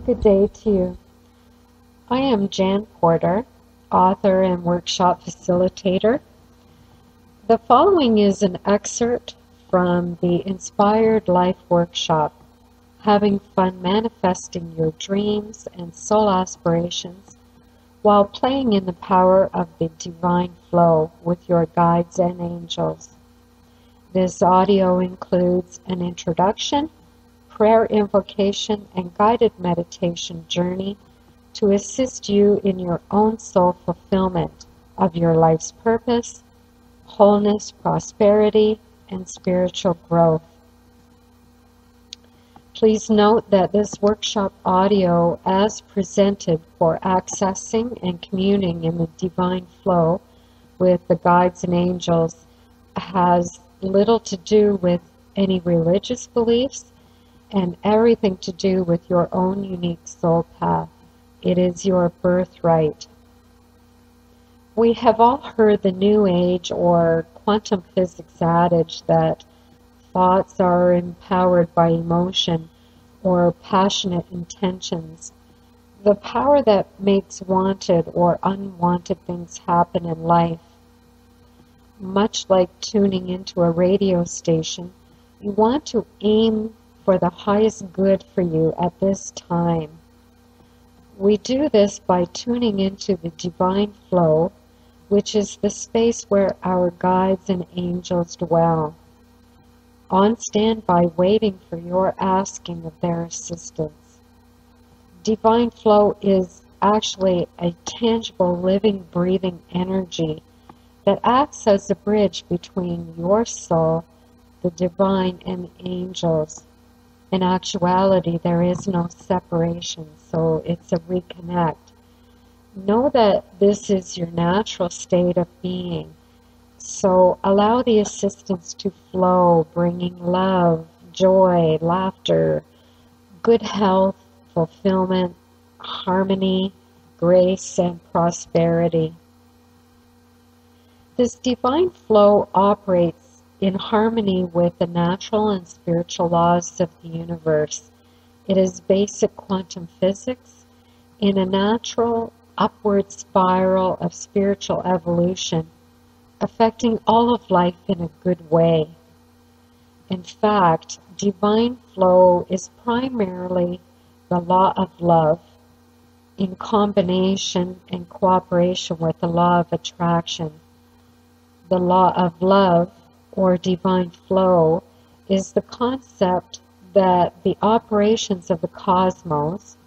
Good day to you. I am Jan Porter, author and workshop facilitator. The following is an excerpt from the Inspired Life Workshop, Having Fun Manifesting Your Dreams and Soul Aspirations while playing in the power of the divine flow with your guides and angels. This audio includes an introduction, prayer invocation, and guided meditation journey to assist you in your own soul fulfillment of your life's purpose, wholeness, prosperity, and spiritual growth. Please note that this workshop audio, as presented for accessing and communing in the divine flow with the guides and angels, has little to do with any religious beliefs and everything to do with your own unique soul path. It is your birthright. We have all heard the New Age or quantum physics adage that thoughts are empowered by emotion or passionate intentions. The power that makes wanted or unwanted things happen in life. Much like tuning into a radio station, you want to aim for the highest good for you at this time. We do this by tuning into the divine flow, which is the space where our guides and angels dwell, on standby waiting for your asking of their assistance. Divine flow is actually a tangible, living, breathing energy that acts as a bridge between your soul, the divine, and the angels. In actuality, there is no separation, so it's a reconnect. Know that this is your natural state of being, so allow the assistance to flow, bringing love, joy, laughter, good health, fulfillment, harmony, grace, and prosperity. This divine flow operates in harmony with the natural and spiritual laws of the universe. It is basic quantum physics in a natural upward spiral of spiritual evolution, affecting all of life in a good way. In fact, divine flow is primarily the law of love in combination and cooperation with the law of attraction. The law of love, or divine flow, is the concept that the operations of the cosmos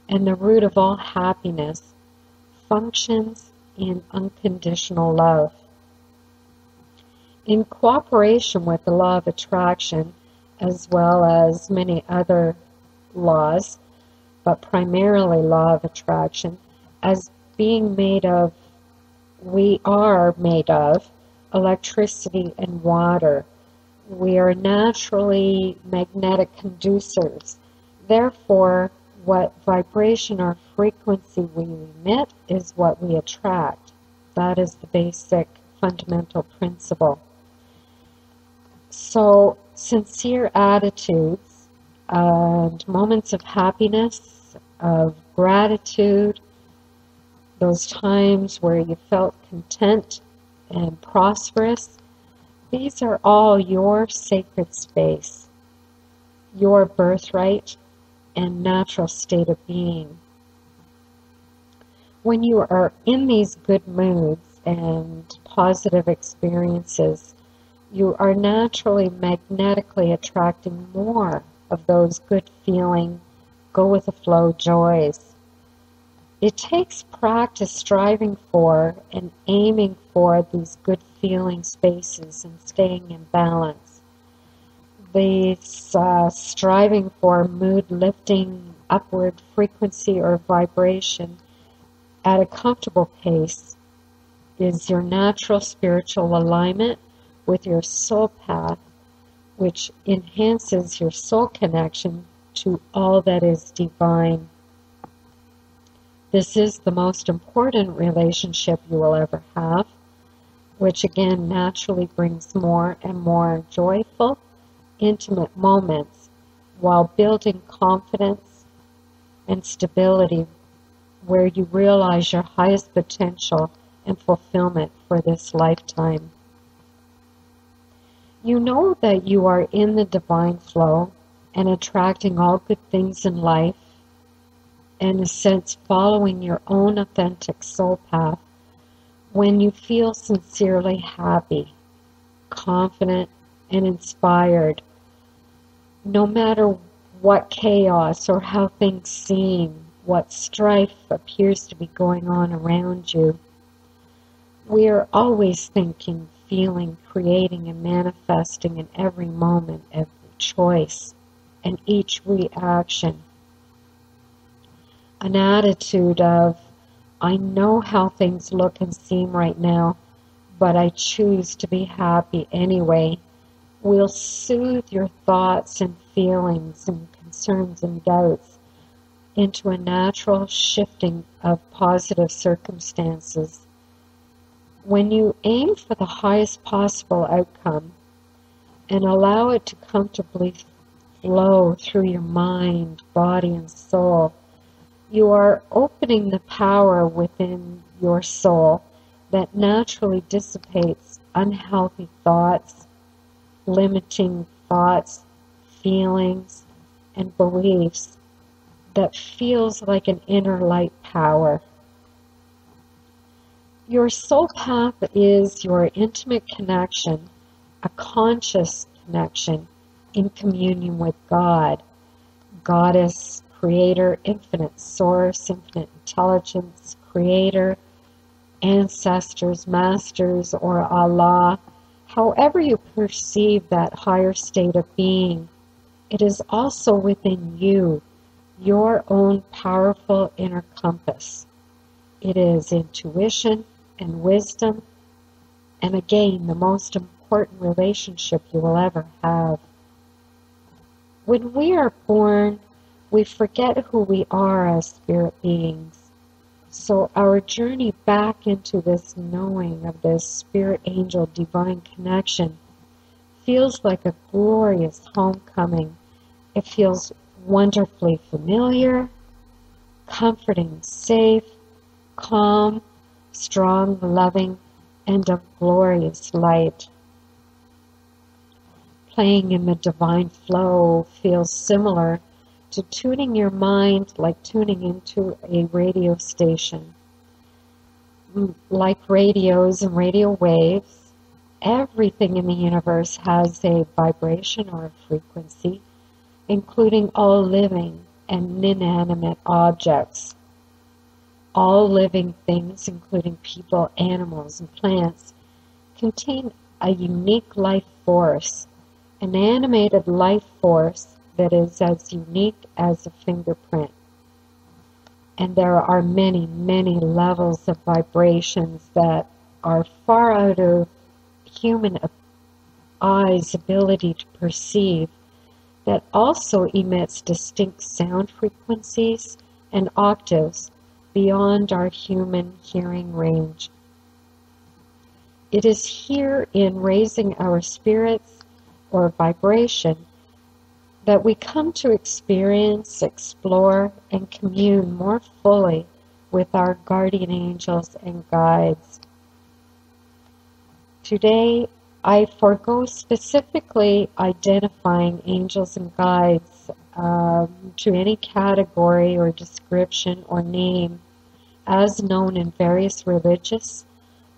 and the root of all happiness functions in unconditional love. In cooperation with the law of attraction, as well as many other laws, but primarily law of attraction, as being made of, we are made of electricity and water. We are naturally magnetic conducers. Therefore, what vibration or frequency we emit is what we attract. That is the basic fundamental principle. So, sincere attitudes and moments of happiness, of gratitude, those times where you felt content and prosperous, these are all your sacred space, your birthright and natural state of being. When you are in these good moods and positive experiences, you are naturally magnetically attracting more of those good feeling, go with the flow joys. It takes practice striving for and aiming for these good feeling spaces and staying in balance. These striving for mood lifting upward frequency or vibration at a comfortable pace is your natural spiritual alignment with your soul path, which enhances your soul connection to all that is divine. This is the most important relationship you will ever have, which again naturally brings more and more joyful, intimate moments while building confidence and stability, where you realize your highest potential and fulfillment for this lifetime. You know that you are in the divine flow and attracting all good things in life, in a sense following your own authentic soul path, when you feel sincerely happy, confident, and inspired, no matter what chaos or how things seem, what strife appears to be going on around you. We are always thinking, feeling, creating, and manifesting in every moment, every choice, and each reaction. An attitude of, I know how things look and seem right now, but I choose to be happy anyway, will soothe your thoughts and feelings and concerns and doubts into a natural shifting of positive circumstances. When you aim for the highest possible outcome and allow it to comfortably flow through your mind, body, and soul, you are opening the power within your soul that naturally dissipates unhealthy thoughts, limiting thoughts, feelings, and beliefs that feels like an inner light power. Your soul path is your intimate connection, a conscious connection in communion with God, Goddess, Creator, Infinite Source, Infinite Intelligence, Creator, Ancestors, Masters, or Allah. However you perceive that higher state of being, it is also within you, your own powerful inner compass. It is intuition and wisdom, and again, the most important relationship you will ever have. When we are born, we forget who we are as spirit beings. So our journey back into this knowing of this spirit angel divine connection feels like a glorious homecoming. It feels wonderfully familiar, comforting, safe, calm, strong, loving, and of glorious light. Playing in the divine flow feels similar to tuning your mind like tuning into a radio station. Like radios and radio waves, everything in the universe has a vibration or a frequency, including all living and inanimate objects. All living things, including people, animals, and plants, contain a unique life force, an animated life force that is as unique as a fingerprint. And there are many, many levels of vibrations that are far out of human eyes' ability to perceive, that also emits distinct sound frequencies and octaves beyond our human hearing range. It is here in raising our spirits or vibration that we come to experience, explore, and commune more fully with our guardian angels and guides. Today, I forego specifically identifying angels and guides to any category or description or name as known in various religious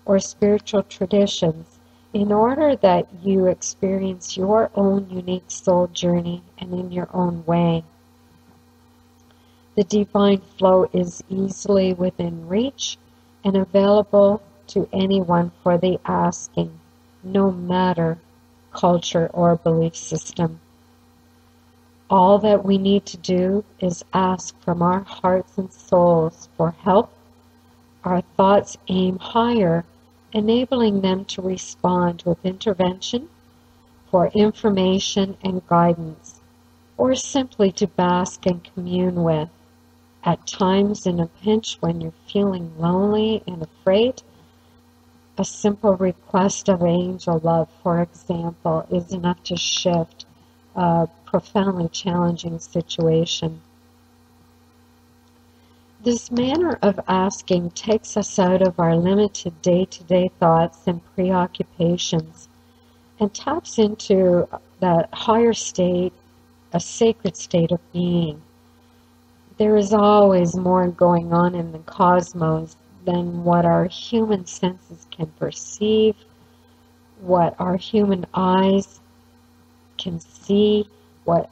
or spiritual traditions, in order that you experience your own unique soul journey and in your own way. The divine flow is easily within reach and available to anyone for the asking, no matter culture or belief system. All that we need to do is ask from our hearts and souls for help. Our thoughts aim higher, enabling them to respond with intervention for information and guidance, or simply to bask and commune with. At times in a pinch when you're feeling lonely and afraid, a simple request of angel love, for example, is enough to shift a profoundly challenging situation. This manner of asking takes us out of our limited day-to-day thoughts and preoccupations and taps into that higher state, a sacred state of being. There is always more going on in the cosmos than what our human senses can perceive, what our human eyes can see, what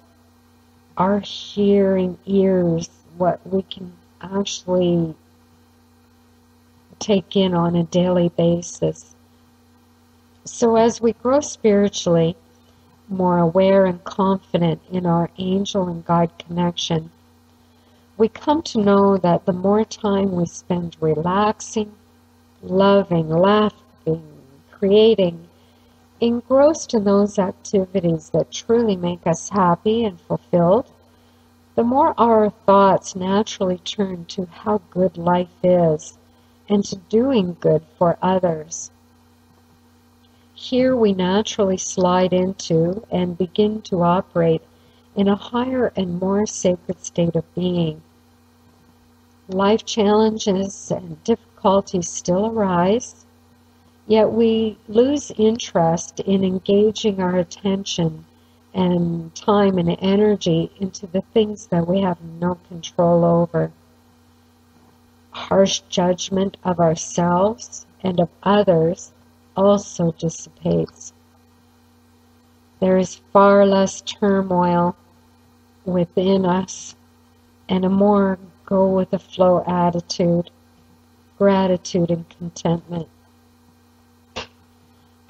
our hearing ears, what we can actually take in on a daily basis. So as we grow spiritually, more aware and confident in our angel and guide connection, we come to know that the more time we spend relaxing, loving, laughing, creating, engrossed in those activities that truly make us happy and fulfilled, the more our thoughts naturally turn to how good life is and to doing good for others. Here we naturally slide into and begin to operate in a higher and more sacred state of being. Life challenges and difficulties still arise, yet we lose interest in engaging our attention and time and energy into the things that we have no control over. Harsh judgment of ourselves and of others also dissipates. There is far less turmoil within us and a more go-with-the-flow attitude, gratitude and contentment.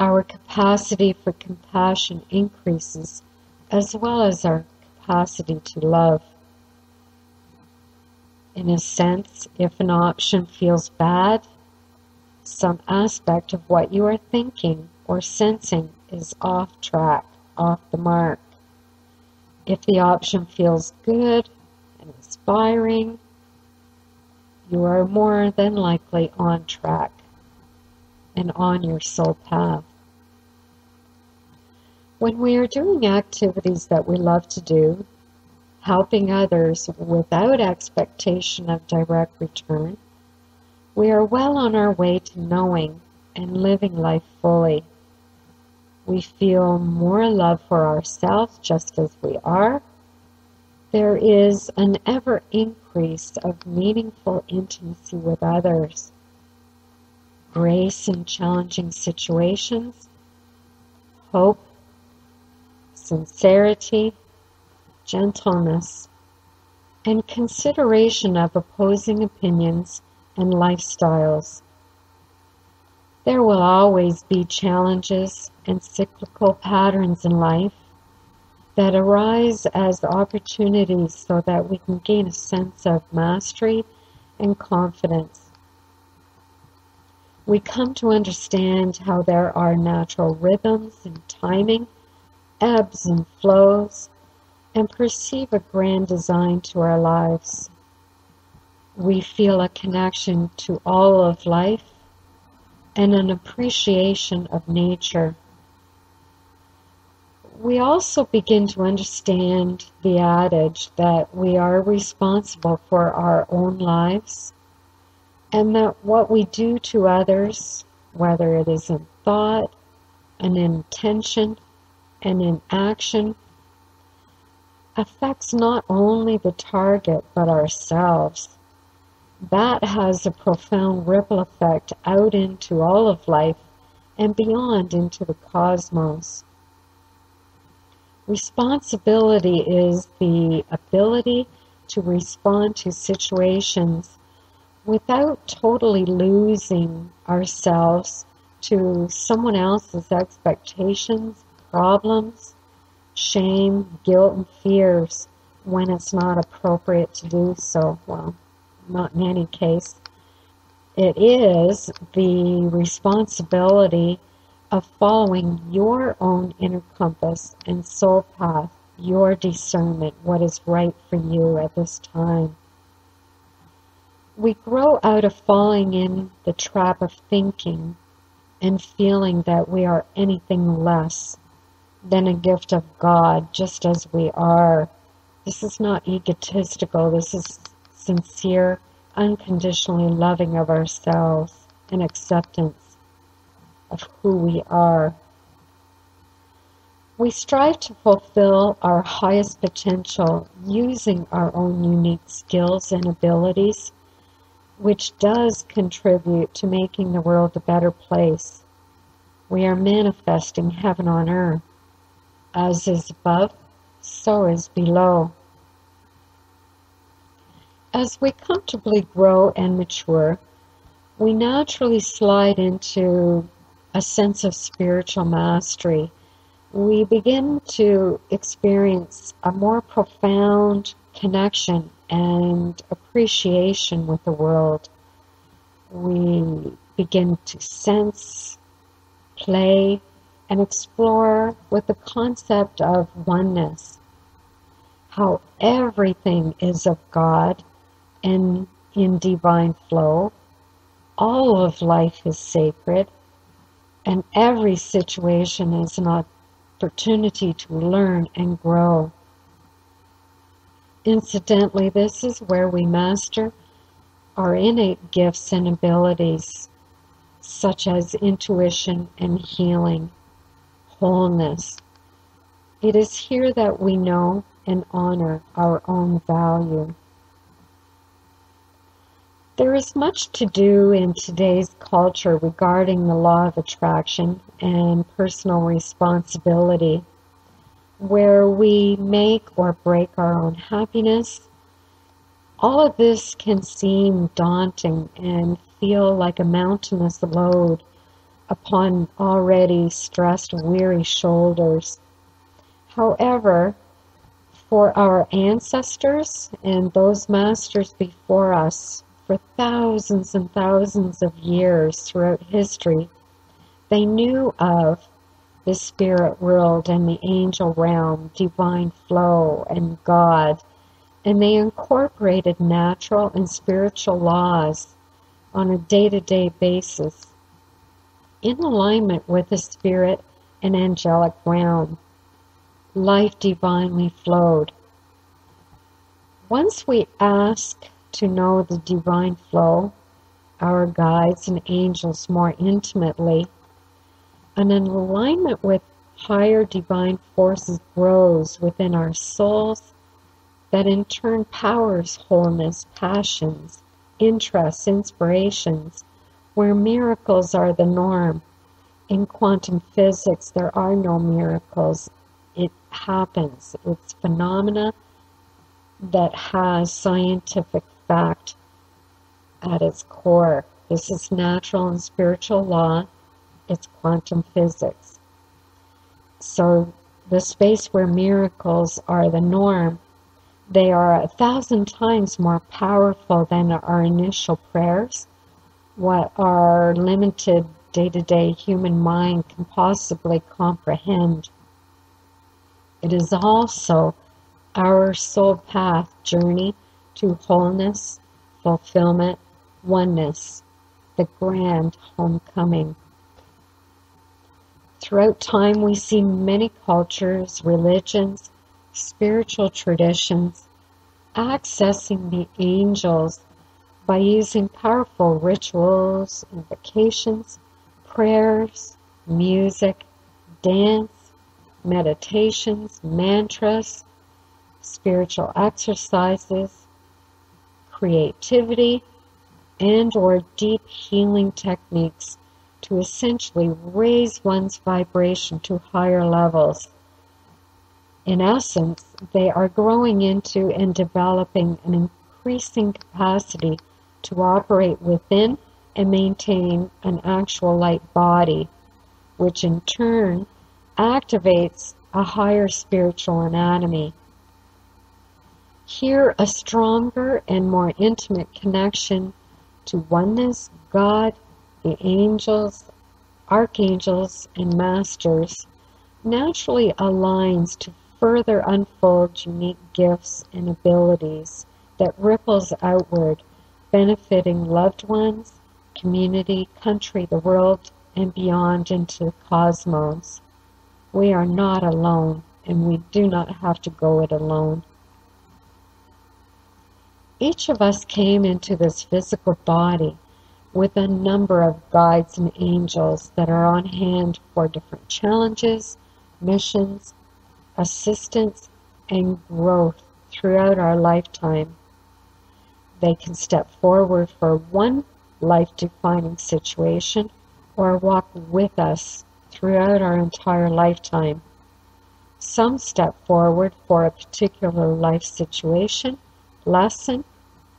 Our capacity for compassion increases, as well as our capacity to love. In a sense, if an option feels bad, some aspect of what you are thinking or sensing is off track, off the mark. If the option feels good and inspiring, you are more than likely on track and on your soul path. When we are doing activities that we love to do, helping others without expectation of direct return, we are well on our way to knowing and living life fully. We feel more love for ourselves just as we are. There is an ever increase of meaningful intimacy with others, grace in challenging situations, hope, sincerity, gentleness, and consideration of opposing opinions and lifestyles. There will always be challenges and cyclical patterns in life that arise as opportunities so that we can gain a sense of mastery and confidence. We come to understand how there are natural rhythms and timing, ebbs and flows, and perceive a grand design to our lives. We feel a connection to all of life and an appreciation of nature. We also begin to understand the adage that we are responsible for our own lives, and that what we do to others, whether it is in thought, an intention, and in action, affects not only the target but ourselves. That has a profound ripple effect out into all of life and beyond into the cosmos. Responsibility is the ability to respond to situations without totally losing ourselves to someone else's expectations, problems, shame, guilt, and fears when it's not appropriate to do so. Well, not in any case. It is the responsibility of following your own inner compass and soul path, your discernment, what is right for you at this time. We grow out of falling in the trap of thinking and feeling that we are anything less than a gift of God, just as we are. This is not egotistical. This is sincere, unconditionally loving of ourselves and acceptance of who we are. We strive to fulfill our highest potential using our own unique skills and abilities, which does contribute to making the world a better place. We are manifesting heaven on earth. As is above, so is below. As we comfortably grow and mature, we naturally slide into a sense of spiritual mastery. We begin to experience a more profound connection and appreciation with the world. We begin to sense, play, and explore with the concept of oneness, how everything is of God and in divine flow, all of life is sacred, and every situation is an opportunity to learn and grow. Incidentally, this is where we master our innate gifts and abilities, such as intuition and healing, wholeness. It is here that we know and honor our own value. There is much to do in today's culture regarding the law of attraction and personal responsibility, where we make or break our own happiness. All of this can seem daunting and feel like a mountainous load upon already stressed, weary shoulders. However, for our ancestors and those masters before us, for thousands and thousands of years throughout history, they knew of the spirit world and the angel realm, divine flow, and God, and they incorporated natural and spiritual laws on a day-to-day basis in alignment with the spirit and angelic realm. Life divinely flowed. Once we ask to know the divine flow, our guides and angels more intimately, and an alignment with higher divine forces grows within our souls that in turn powers wholeness, passions, interests, inspirations, where miracles are the norm. In quantum physics, there are no miracles. It happens. It's phenomena that has scientific fact at its core. This is natural and spiritual law. It's quantum physics. So the space where miracles are the norm, they are 1,000 times more powerful than our initial prayers, what our limited day-to-day human mind can possibly comprehend. It is also our soul path journey to wholeness, fulfillment, oneness, the grand homecoming. Throughout time, we see many cultures, religions, spiritual traditions accessing the angels by using powerful rituals, invocations, prayers, music, dance, meditations, mantras, spiritual exercises, creativity, and/or deep healing techniques to essentially raise one's vibration to higher levels. In essence, they are growing into and developing an increasing capacity to operate within and maintain an actual light body, which in turn activates a higher spiritual anatomy. Here, a stronger and more intimate connection to oneness, God, the angels, archangels, and masters naturally aligns to further unfold unique gifts and abilities that ripples outward, benefiting loved ones, community, country, the world, and beyond into the cosmos. We are not alone, and we do not have to go it alone. Each of us came into this physical body with a number of guides and angels that are on hand for different challenges, missions, assistance, and growth throughout our lifetime. They can step forward for one life-defining situation or walk with us throughout our entire lifetime. Some step forward for a particular life situation, lesson,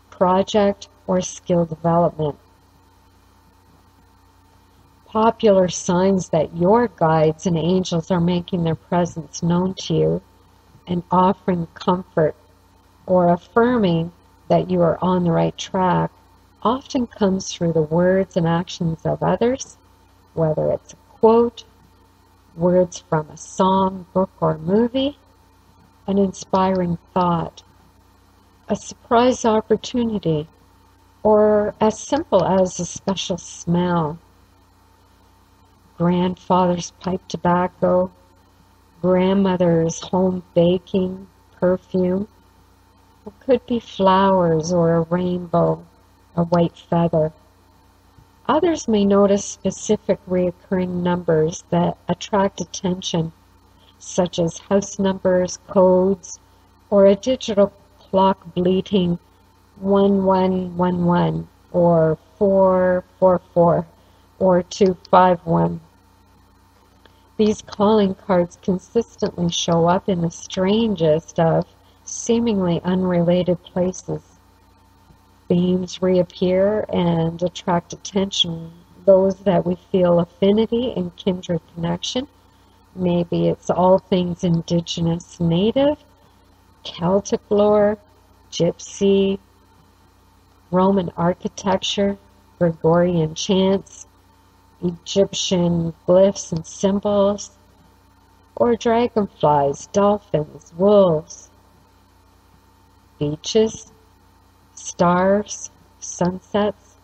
project, or skill development. Popular signs that your guides and angels are making their presence known to you and offering comfort or affirming that you are on the right track often comes through the words and actions of others, whether it's a quote, words from a song, book, or movie, an inspiring thought, a surprise opportunity, or as simple as a special smell. Grandfather's pipe tobacco, grandmother's home baking, perfume. It could be flowers or a rainbow, a white feather. Others may notice specific recurring numbers that attract attention, such as house numbers, codes, or a digital clock bleating 1111 or 444 or 251. These calling cards consistently show up in the strangest of seemingly unrelated places. Themes reappear and attract attention, those that we feel affinity and kindred connection. Maybe it's all things indigenous, native, Celtic lore, gypsy, Roman architecture, Gregorian chants, Egyptian glyphs and symbols, or dragonflies, dolphins, wolves, beaches, stars, sunsets,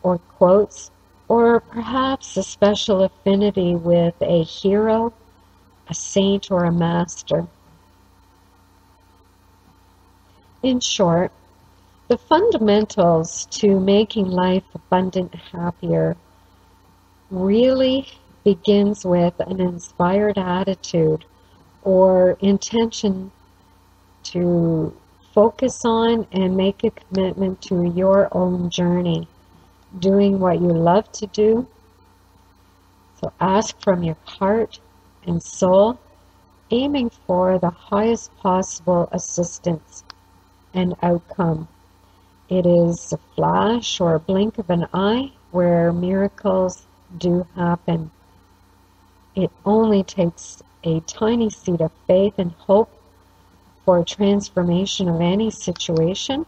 or quotes, or perhaps a special affinity with a hero, a saint, or a master. In short, the fundamentals to making life abundant, happier, really begins with an inspired attitude or intention to focus on and make a commitment to your own journey, doing what you love to do. So ask from your heart and soul, aiming for the highest possible assistance and outcome. It is a flash or a blink of an eye where miracles do happen. It only takes a tiny seed of faith and hope for a transformation of any situation.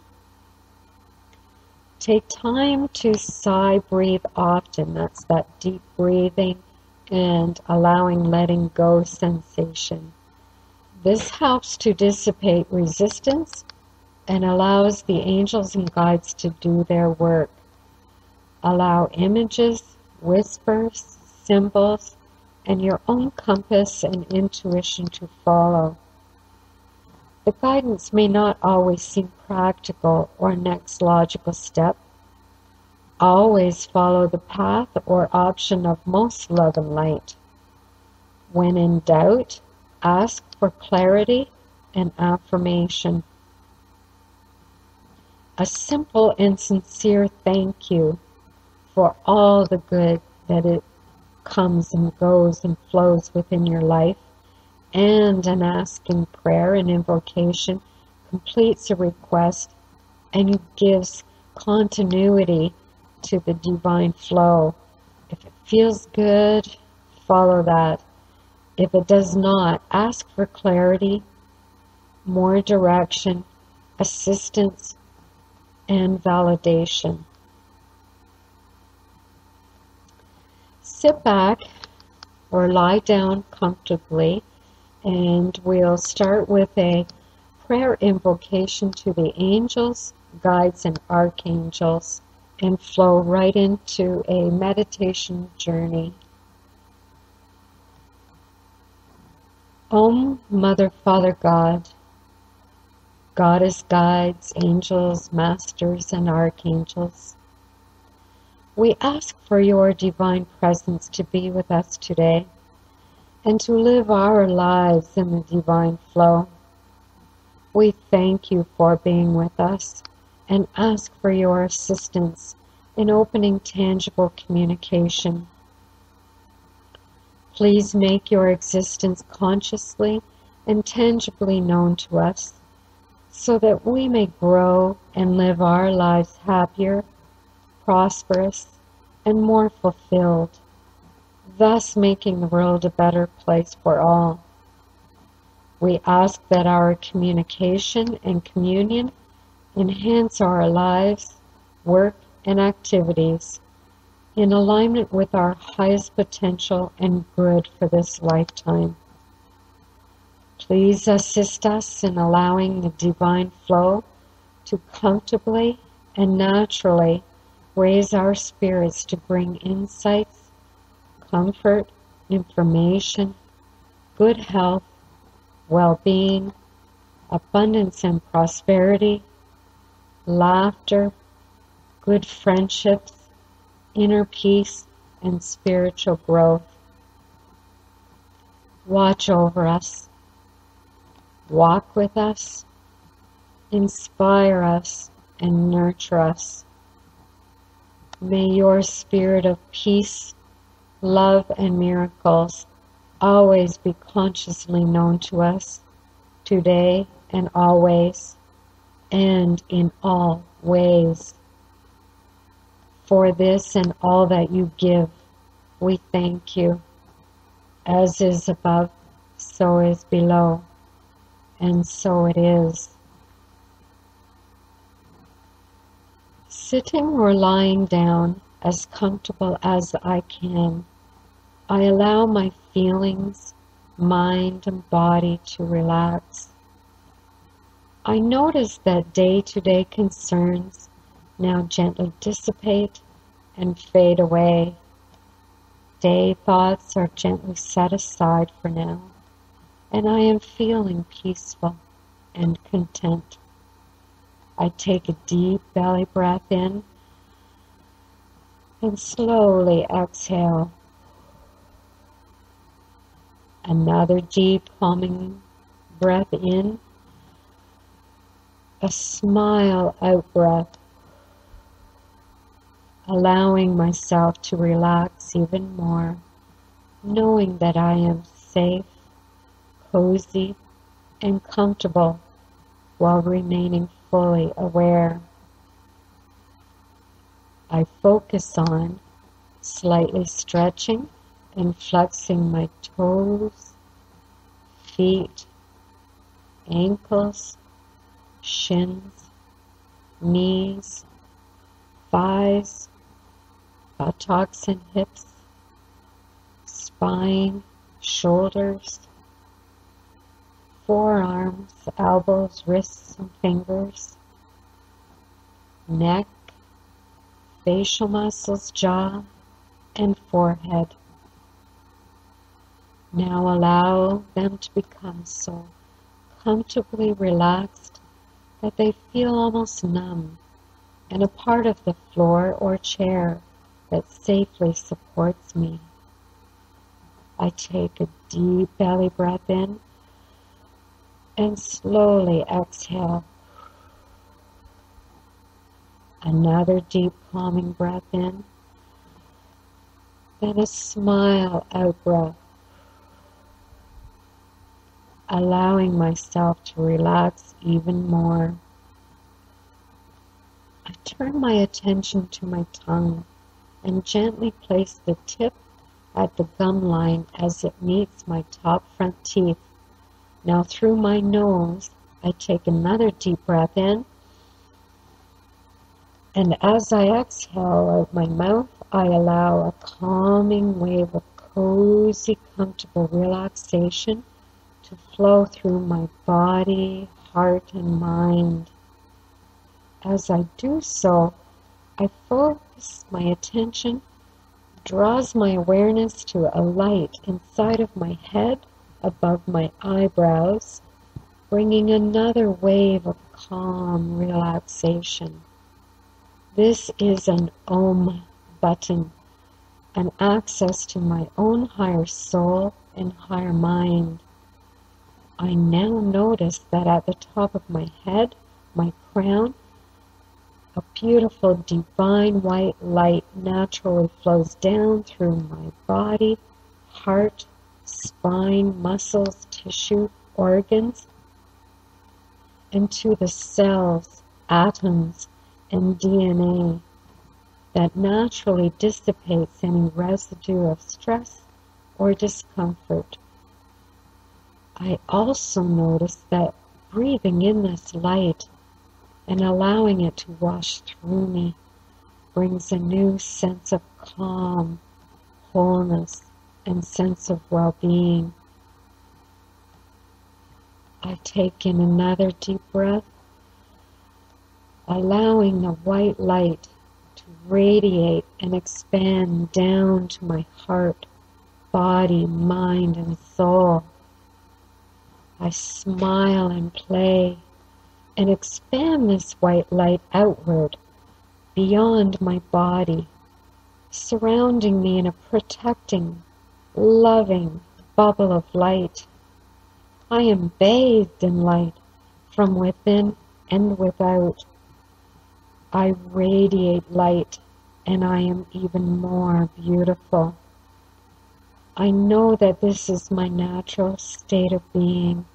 Take time to sigh, breathe often. That's that deep breathing and allowing letting go sensation. This helps to dissipate resistance and allows the angels and guides to do their work. Allow images, whispers, symbols, and your own compass and intuition to follow. The guidance may not always seem practical or next logical step. Always follow the path or option of most love and light. When in doubt, ask for clarity and affirmation. A simple and sincere thank you for all the good that it comes and goes and flows within your life, and an asking prayer and invocation completes a request and gives continuity to the divine flow. If it feels good, follow that. If it does not, ask for clarity, more direction, assistance, and validation. Sit back or lie down comfortably, and we'll start with a prayer invocation to the angels, guides, and archangels, and flow right into a meditation journey. Om, Mother, Father, God, goddess guides, angels, masters, and archangels, we ask for your divine presence to be with us today and to live our lives in the divine flow. We thank you for being with us and ask for your assistance in opening tangible communication. Please make your existence consciously and tangibly known to us so that we may grow and live our lives happier, prosperous, and more fulfilled, thus making the world a better place for all. We ask that our communication and communion enhance our lives, work, and activities in alignment with our highest potential and good for this lifetime. Please assist us in allowing the divine flow to comfortably and naturally raise our spirits to bring insights, comfort, information, good health, well-being, abundance and prosperity, laughter, good friendships, inner peace, and spiritual growth. Watch over us, walk with us, inspire us, and nurture us. May your spirit of peace, love, and miracles always be consciously known to us, today and always, and in all ways. For this and all that you give, we thank you. As is above, so is below, and so it is. Sitting or lying down as comfortable as I can, I allow my feelings, mind, and body to relax. I notice that day-to-day concerns now gently dissipate and fade away. Day thoughts are gently set aside for now, and I am feeling peaceful and content. I take a deep belly breath in and slowly exhale. Another deep, calming breath in, a smile out breath, allowing myself to relax even more, knowing that I am safe, cozy, and comfortable while remaining fully aware. I focus on slightly stretching and flexing my toes, feet, ankles, shins, knees, thighs, buttocks and hips, spine, shoulders, forearms, elbows, wrists, and fingers, neck, facial muscles, jaw, and forehead. Now allow them to become so comfortably relaxed that they feel almost numb and a part of the floor or chair that safely supports me. I take a deep belly breath in and slowly exhale. Another deep calming breath in, then a smile out breath, allowing myself to relax even more. I turn my attention to my tongue and gently place the tip at the gum line as it meets my top front teeth. Now through my nose, I take another deep breath in, and as I exhale out my mouth, I allow a calming wave of cozy, comfortable relaxation to flow through my body, heart, and mind. As I do so, I focus my attention, draws my awareness to a light inside of my head, above my eyebrows, bringing another wave of calm relaxation. This is an Om button, an access to my own higher soul and higher mind. I now notice that at the top of my head, my crown, a beautiful divine white light naturally flows down through my body, heart, spine, muscles, tissue, organs, into the cells, atoms, and DNA that naturally dissipates any residue of stress or discomfort. I also notice that breathing in this light and allowing it to wash through me brings a new sense of calm, wholeness, and sense of well-being. I take in another deep breath, allowing the white light to radiate and expand down to my heart, body, mind, and soul. I smile and play and expand this white light outward, beyond my body, surrounding me in a protecting, loving bubble of light. I am bathed in light from within and without. I radiate light, and I am even more beautiful. I know that this is my natural state of being,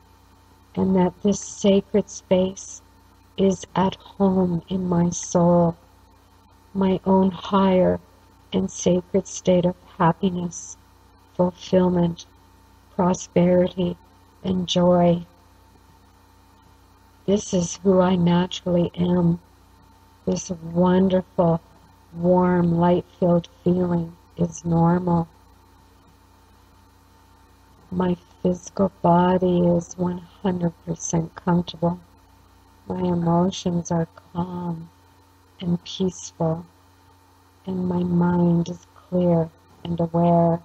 and that this sacred space is at home in my soul, my own higher and sacred state of happiness, fulfillment, prosperity, and joy. This is who I naturally am. This wonderful, warm, light-filled feeling is normal. My physical body is 100% comfortable. My emotions are calm and peaceful, and my mind is clear and aware.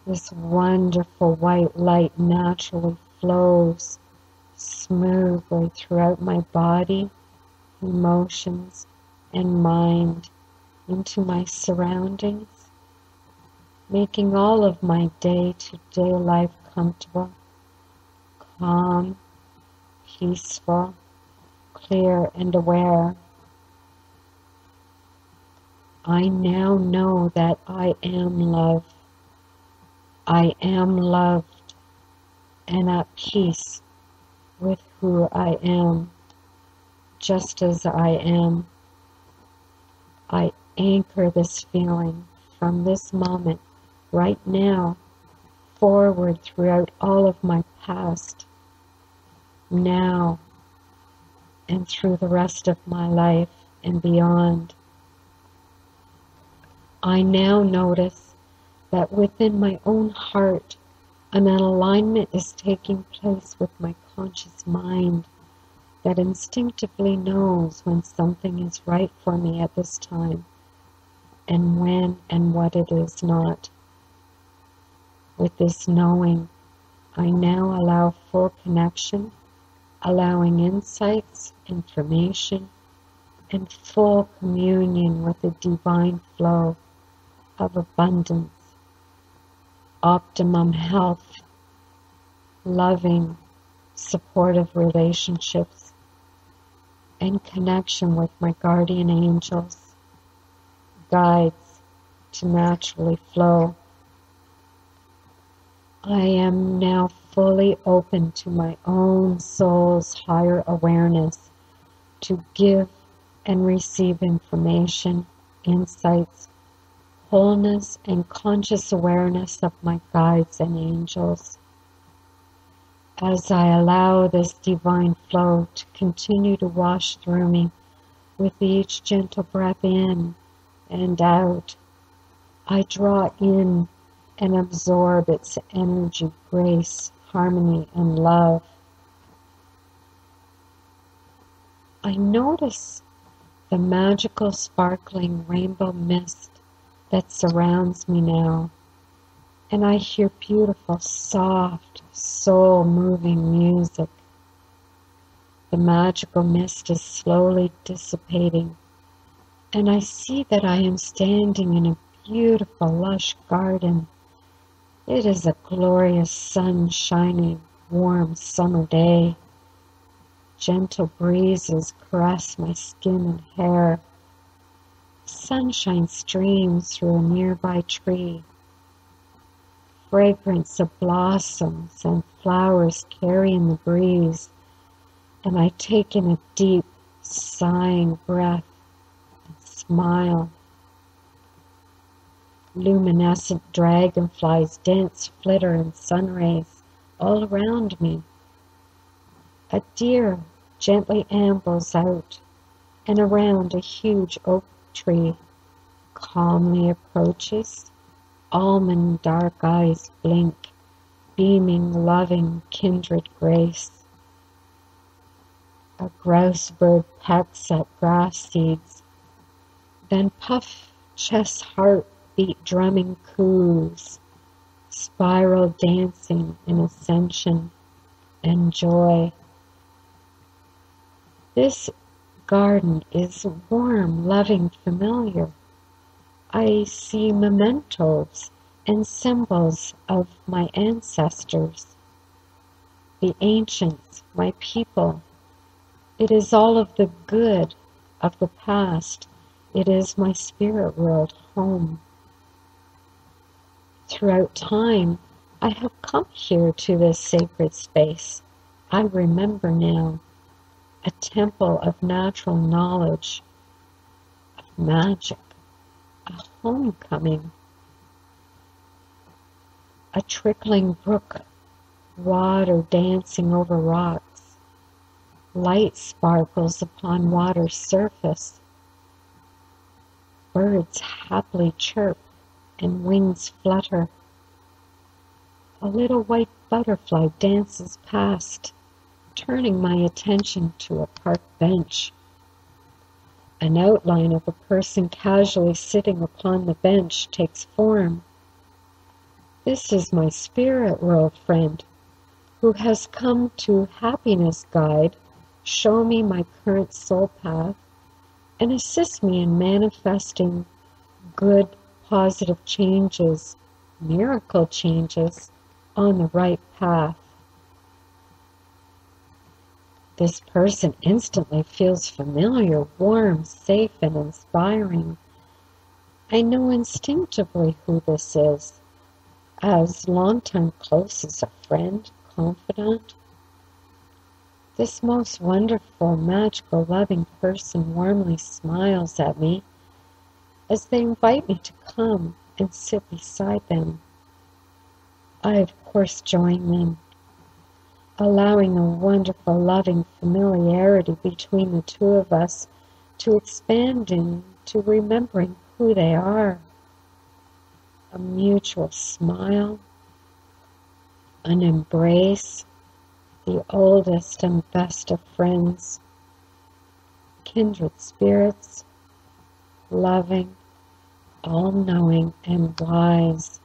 This wonderful white light naturally flows smoothly throughout my body, emotions, and mind into my surroundings, making all of my day-to-day life comfortable, calm, peaceful, clear, and aware. I now know that I am love. I am loved and at peace with who I am, just as I am. I anchor this feeling from this moment, right now, forward throughout all of my past, now, and through the rest of my life and beyond. I now notice that within my own heart, an alignment is taking place with my conscious mind that instinctively knows when something is right for me at this time, and when and what it is not. With this knowing, I now allow full connection, allowing insights, information, and full communion with the divine flow of abundance, optimum health, loving, supportive relationships, and connection with my guardian angels, guides to naturally flow. I am now fully open to my own soul's higher awareness to give and receive information, insights, wholeness, and conscious awareness of my guides and angels. As I allow this divine flow to continue to wash through me with each gentle breath in and out, I draw in and absorb its energy, grace, harmony, and love. I notice the magical, sparkling rainbow mist that surrounds me now, and I hear beautiful, soft, soul-moving music. The magical mist is slowly dissipating, and I see that I am standing in a beautiful, lush garden. It is a glorious, sun-shining, warm summer day. Gentle breezes caress my skin and hair. Sunshine streams through a nearby tree. Fragrance of blossoms and flowers carry in the breeze, and I take in a deep, sighing breath and smile. Luminescent dragonflies dance, flitter in sun rays all around me. A deer gently ambles out and around a huge oak tree, calmly approaches. Almond dark eyes blink, beaming loving kindred grace. A grouse bird pecks at grass seeds, then puff chest heartbeat drumming coos, spiral dancing in ascension and joy. This garden is warm, loving, familiar. I see mementos and symbols of my ancestors, the ancients, my people. It is all of the good of the past. It is my spirit world home. Throughout time, I have come here to this sacred space. I remember now, a temple of natural knowledge, of magic, a homecoming, a trickling brook, water dancing over rocks, light sparkles upon water's surface, birds happily chirp and wings flutter. A little white butterfly dances past, turning my attention to a park bench. An outline of a person casually sitting upon the bench takes form. This is my spirit world friend, who has come to happiness guide, show me my current soul path, and assist me in manifesting good, positive changes, miracle changes on the right path. This person instantly feels familiar, warm, safe, and inspiring. I know instinctively who this is, as longtime close as a friend, confidant. This most wonderful, magical, loving person warmly smiles at me as they invite me to come and sit beside them. I, of course, join them, allowing a wonderful, loving familiarity between the two of us to expand into remembering who they are. A mutual smile, an embrace, the oldest and best of friends, kindred spirits, loving, all-knowing, and wise.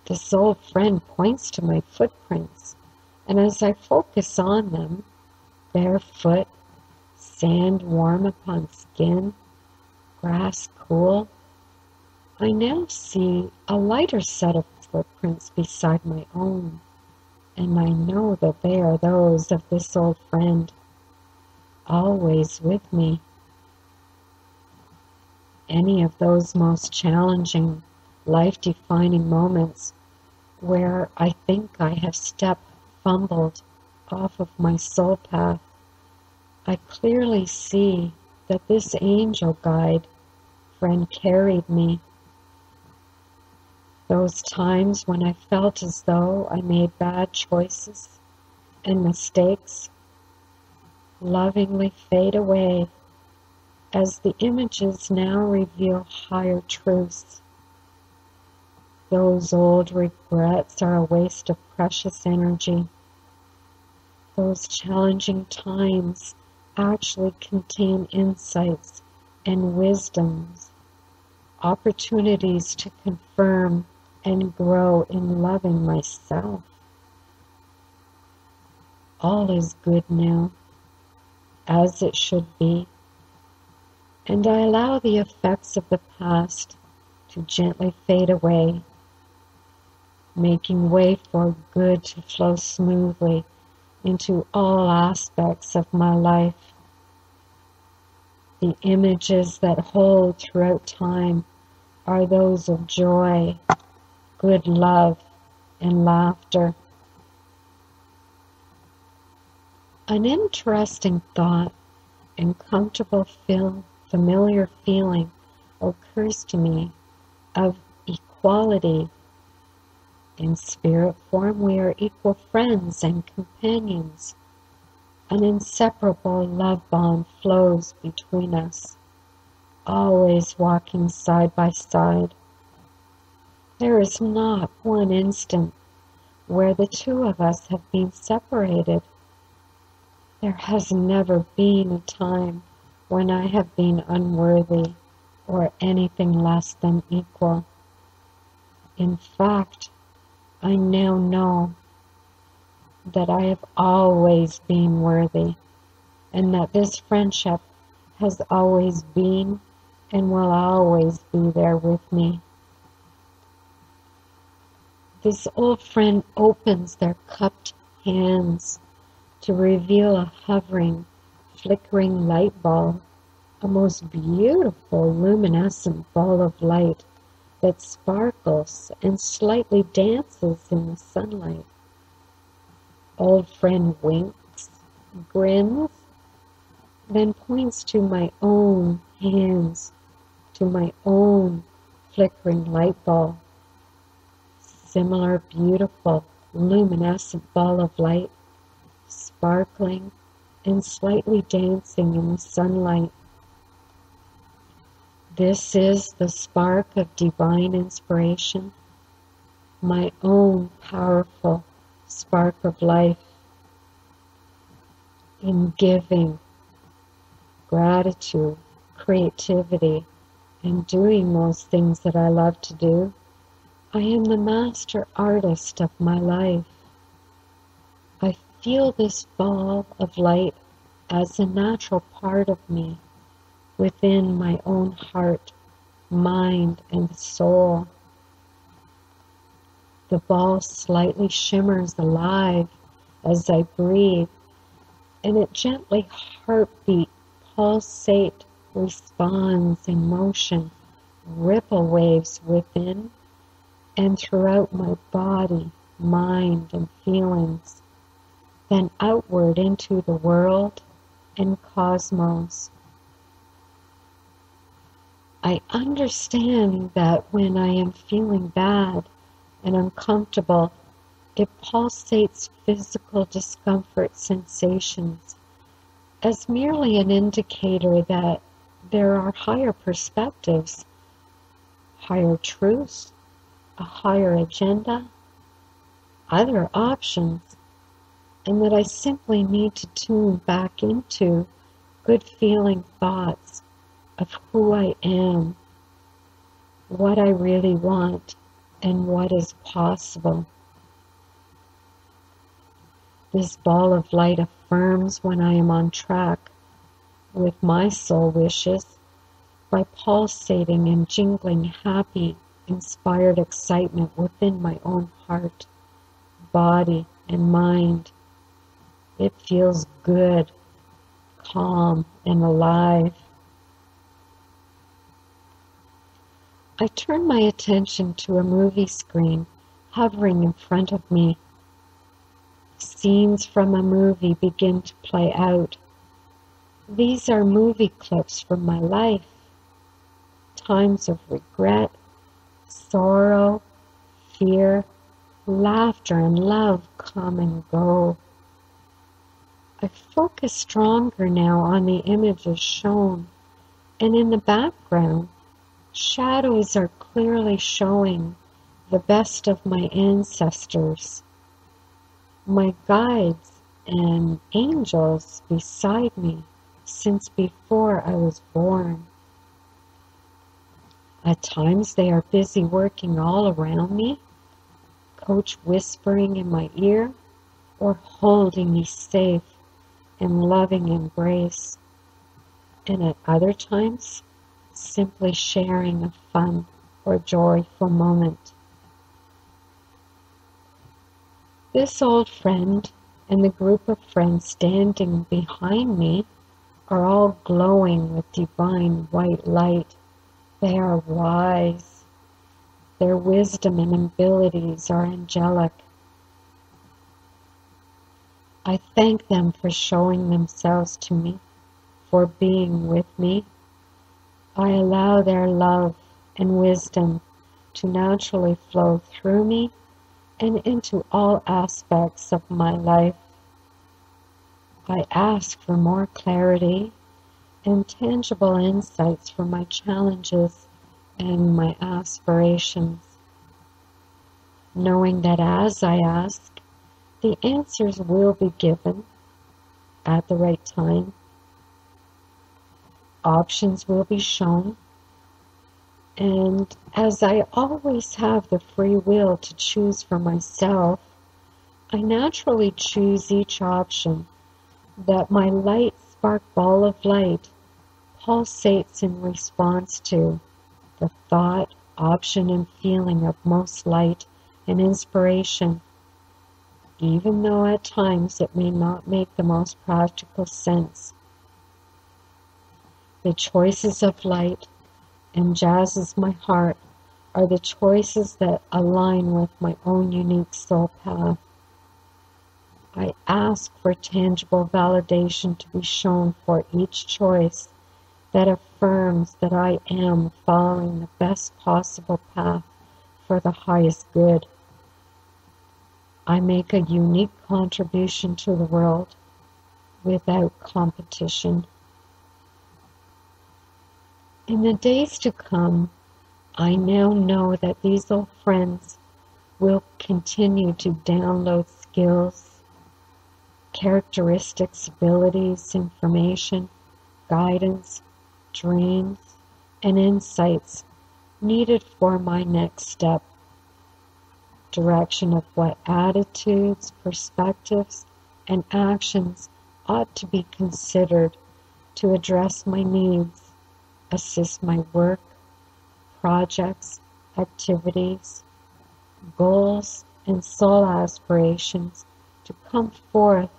This old friend points to my footprints, and as I focus on them, barefoot, sand warm upon skin, grass cool, I now see a lighter set of footprints beside my own, and I know that they are those of this old friend, always with me. Any of those most challenging, life-defining moments where I think I have fumbled off of my soul path, I clearly see that this angel guide friend carried me. Those times when I felt as though I made bad choices and mistakes lovingly fade away as the images now reveal higher truths. Those old regrets are a waste of precious energy. Those challenging times actually contain insights and wisdoms, opportunities to confirm and grow in loving myself. All is good now, as it should be, and I allow the effects of the past to gently fade away, making way for good to flow smoothly into all aspects of my life. The images that hold throughout time are those of joy, good love, and laughter. An interesting thought and comfortable familiar feeling occurs to me of equality. In spirit form, we are equal friends and companions. An inseparable love bond flows between us, always walking side by side. There is not one instant where the two of us have been separated. There has never been a time when I have been unworthy or anything less than equal. In fact, I now know that I have always been worthy, and that this friendship has always been and will always be there with me. This old friend opens their cupped hands to reveal a hovering, flickering light ball, a most beautiful luminescent ball of light that sparkles and slightly dances in the sunlight. Old friend winks, grins, then points to my own hands, to my own flickering light ball. Similar beautiful luminescent ball of light, sparkling and slightly dancing in the sunlight. This is the spark of divine inspiration, my own powerful spark of life. In giving, gratitude, creativity, and doing those things that I love to do, I am the master artist of my life. I feel this ball of light as a natural part of me, within my own heart, mind, and soul. The ball slightly shimmers alive as I breathe, and it gently heartbeat, pulsate, responds in motion, ripple waves within and throughout my body, mind, and feelings, then outward into the world and cosmos. I understand that when I am feeling bad and uncomfortable, it pulsates physical discomfort sensations as merely an indicator that there are higher perspectives, higher truths, a higher agenda, other options, and that I simply need to tune back into good feeling thoughts of who I am, what I really want, and what is possible. This ball of light affirms when I am on track with my soul wishes by pulsating and jingling happy, inspired excitement within my own heart, body, and mind. It feels good, calm, and alive. I turn my attention to a movie screen hovering in front of me. Scenes from a movie begin to play out. These are movie clips from my life. Times of regret, sorrow, fear, laughter, and love come and go. I focus stronger now on the images shown, and in the background, shadows are clearly showing the best of my ancestors, my guides and angels beside me since before I was born. At times they are busy working all around me, Coach whispering in my ear, or holding me safe in loving embrace. And at other times, simply sharing a fun or joyful moment. This old friend and the group of friends standing behind me are all glowing with divine white light. They are wise. Their wisdom and abilities are angelic. I thank them for showing themselves to me, for being with me. I allow their love and wisdom to naturally flow through me and into all aspects of my life. I ask for more clarity and tangible insights for my challenges and my aspirations, knowing that as I ask, the answers will be given at the right time. Options will be shown, and as I always have the free will to choose for myself, I naturally choose each option that my light spark ball of light pulsates in response to the thought, option, and feeling of most light and inspiration, even though at times it may not make the most practical sense. The choices of light and jazzes my heart are the choices that align with my own unique soul path. I ask for tangible validation to be shown for each choice that affirms that I am following the best possible path for the highest good. I make a unique contribution to the world without competition. In the days to come, I now know that these old friends will continue to download skills, characteristics, abilities, information, guidance, dreams, and insights needed for my next step, direction of what attitudes, perspectives, and actions ought to be considered to address my needs, assist my work, projects, activities, goals, and soul aspirations to come forth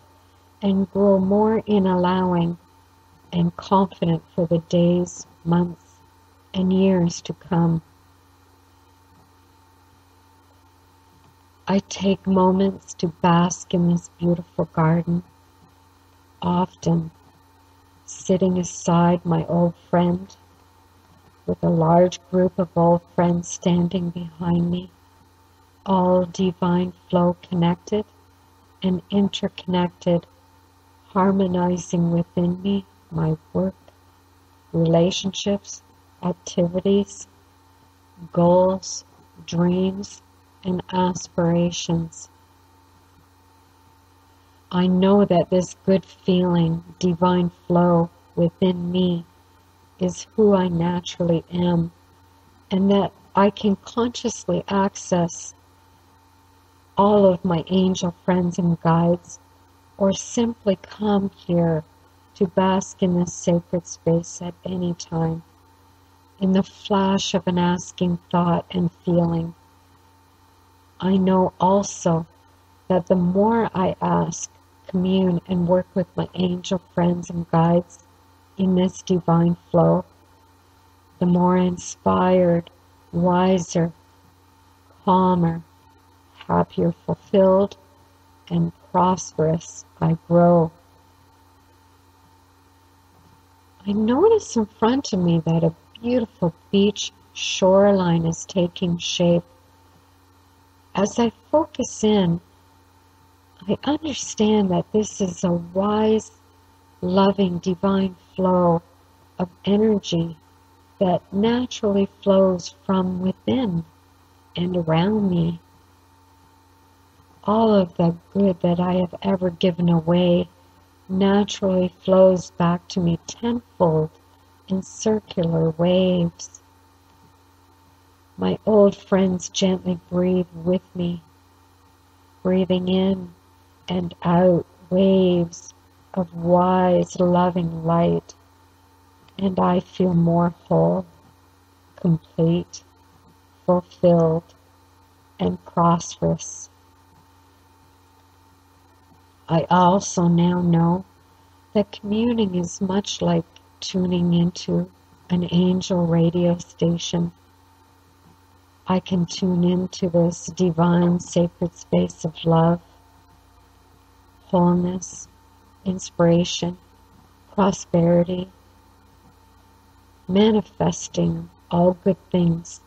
and grow more in allowing and confident for the days, months, and years to come. I take moments to bask in this beautiful garden, often sitting aside my old friend with a large group of old friends standing behind me, all divine flow connected and interconnected, harmonizing within me my work, relationships, activities, goals, dreams, and aspirations. I know that this good feeling, divine flow within me is who I naturally am, and that I can consciously access all of my angel friends and guides, or simply come here to bask in this sacred space at any time, in the flash of an asking thought and feeling. I know also that the more I ask, commune, and work with my angel friends and guides in this divine flow, the more inspired, wiser, calmer, happier, fulfilled, and prosperous I grow. I notice in front of me that a beautiful beach shoreline is taking shape. As I focus in, I understand that this is a wise, loving, divine flow of energy that naturally flows from within and around me. All of the good that I have ever given away naturally flows back to me tenfold in circular waves. My old friends gently breathe with me, breathing in and out waves of wise, loving light, and I feel more whole, complete, fulfilled, and prosperous. I also now know that communing is much like tuning into an angel radio station. I can tune into this divine sacred space of love, wholeness, inspiration, prosperity, manifesting all good things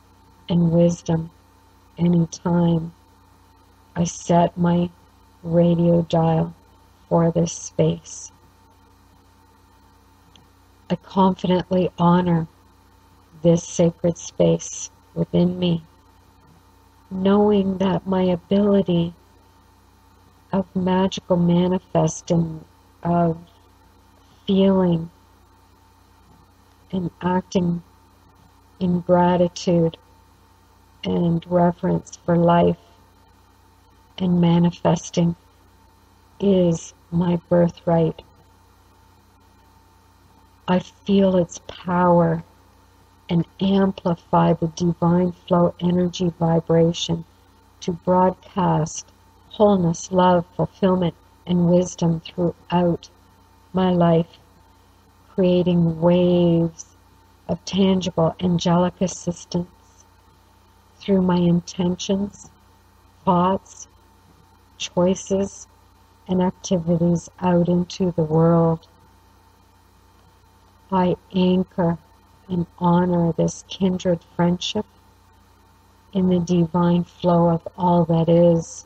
and wisdom anytime I set my radio dial for this space. I confidently honor this sacred space within me, knowing that my ability of magical manifesting, of feeling and acting in gratitude and reverence for life and manifesting is my birthright. I feel its power and amplify the divine flow energy vibration to broadcast wholeness, love, fulfillment, and wisdom throughout my life, creating waves of tangible angelic assistance through my intentions, thoughts, choices, and activities out into the world. I anchor and honor this kindred friendship in the divine flow of all that is,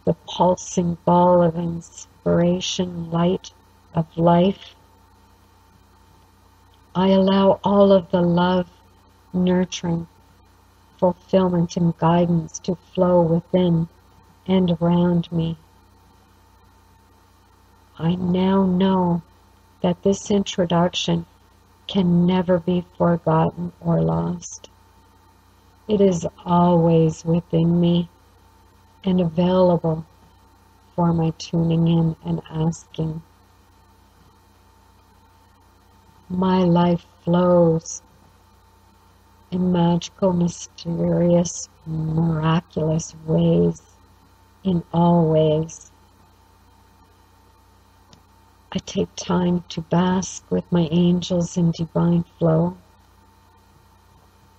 the pulsing ball of inspiration, light of life. I allow all of the love, nurturing, fulfillment, and guidance to flow within and around me. I now know that this introduction can never be forgotten or lost. It is always within me and available for my tuning in and asking. My life flows in magical, mysterious, miraculous ways, in all ways. I take time to bask with my angels in divine flow,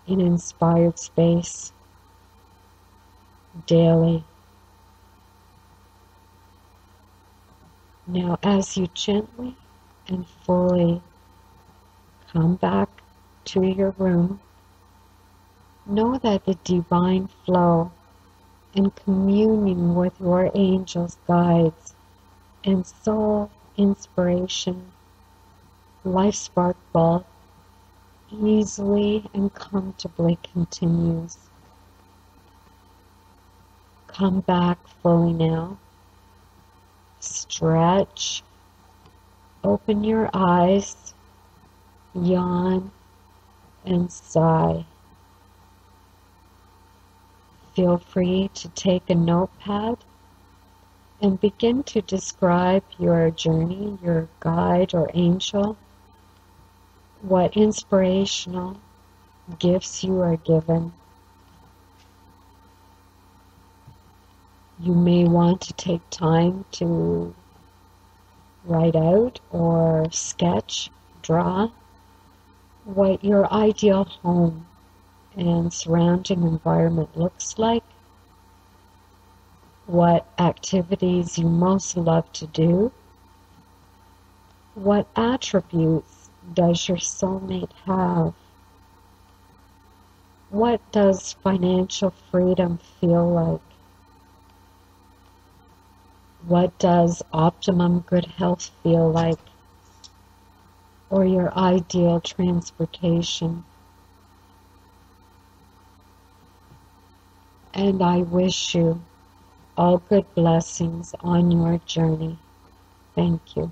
in inspired space, daily. Now, as you gently and fully come back to your room, know that the divine flow and communion with your angels, guides, and soul inspiration, life spark ball, easily and comfortably continues. Come back fully now. Stretch. Open your eyes. Yawn and sigh. Feel free to take a notepad and begin to describe your journey, your guide or angel, what inspirational gifts you are given. You may want to take time to write out or sketch, draw what your ideal home and surrounding environment looks like, what activities you most love to do, what attributes does your soulmate have, what does financial freedom feel like, what does optimum good health feel like, or your ideal transportation. And I wish you all good blessings on your journey. Thank you.